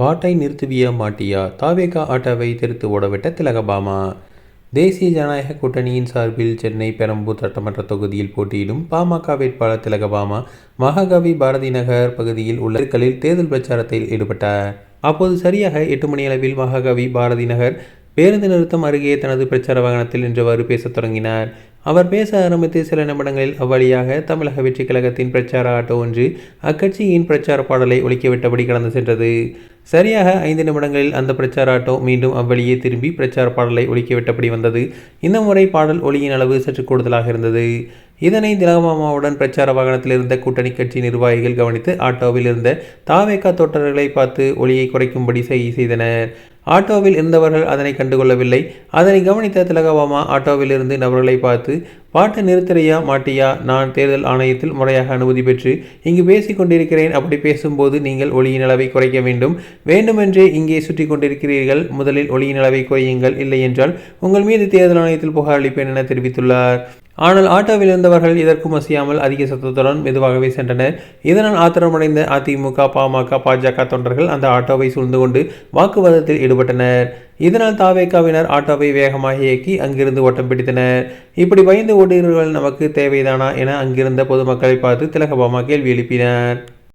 பாட்டை நிறுத்துவியா மாட்டியா? தாவேகா ஆட்டோவை தெரித்து ஓடவிட்ட திலகபாமா. தேசிய ஜனநாயக கூட்டணியின் சார்பில் சென்னை பெரம்பூர் சட்டமன்ற தொகுதியில் போட்டியிடும் பாமக வேட்பாளர் திலகபாமா மகாகவி பாரதி நகர் பகுதியில் உள்ள தெருக்களில் தேர்தல் பிரச்சாரத்தில் ஈடுபட்டார். அப்போது சரியாக 8 மணி அளவில் மகாகவி பாரதி நகர் பேருந்து நிறுத்தம் அருகே தனது பிரச்சார வாகனத்தில் நின்றவாறு பேசத் தொடங்கினார். அவர் பேச ஆரம்பித்து சில நிமிடங்களில் அவ்வழியாக தமிழக வெற்றி கழகத்தின் பிரச்சார ஆட்டோ ஒன்று அக்கட்சியின் பிரச்சார பாடலை ஒலிக்கவிட்டபடி கடந்து சென்றது. சரியாக 5 நிமிடங்களில் அந்த பிரச்சார ஆட்டோ மீண்டும் அவ்வழியே திரும்பி பிரச்சார பாடலை ஒலிக்கவிட்டபடி வந்தது. இந்த முறை பாடல் ஒலியின் அளவு சற்று கூடுதலாக இருந்தது. இதனை திலகபாமாவுடன் பிரச்சார வாகனத்தில் இருந்த கூட்டணி கட்சி நிர்வாகிகள் கவனித்து ஆட்டோவில் இருந்த தாவேகா தோட்டர்களை பார்த்து ஒலியை குறைக்கும்படி செய்தனர். ஆட்டோவில் இருந்தவர்கள் அதனை கண்டுகொள்ளவில்லை. அதனை கவனித்த திலகபாமா ஆட்டோவில் இருந்து நபர்களை பார்த்து, பாட்டை நிறுத்துறியா மாட்டியா? நான் தேர்தல் ஆணையத்தில் முறையாக அனுமதி பெற்று இங்கு பேசிக் கொண்டிருக்கிறேன். அப்படி பேசும்போது நீங்கள் ஒலியின் அளவை குறைக்க வேண்டும். வேண்டுமென்றே இங்கே சுற்றி கொண்டிருக்கிறீர்கள். முதலில் ஒலியின் அளவை குறையுங்கள். இல்லை என்றால் உங்கள் மீது தேர்தல் ஆணையத்தில் புகார் அளிப்பேன் என தெரிவித்துள்ளார். ஆனால் ஆட்டோவில் இருந்தவர்கள் இதற்கும் அசையாமல் அதிக சத்தத்துடன் மெதுவாகவே சென்றனர். இதனால் ஆத்திரமடைந்த அதிமுக, பாமக, பாஜக தொண்டர்கள் அந்த ஆட்டோவை சூழ்ந்து கொண்டு வாக்குவாதத்தில் ஈடுபட்டனர். இதனால் தாவேகாவினர் ஆட்டோவை வேகமாக இயக்கி அங்கிருந்து ஓட்டம் பிடித்தனர். இப்படி பயந்து ஓடுகிறவர்கள் நமக்கு தேவைதானா என அங்கிருந்த பொதுமக்களை பார்த்து திலகபாமா கேள்வி எழுப்பினார்.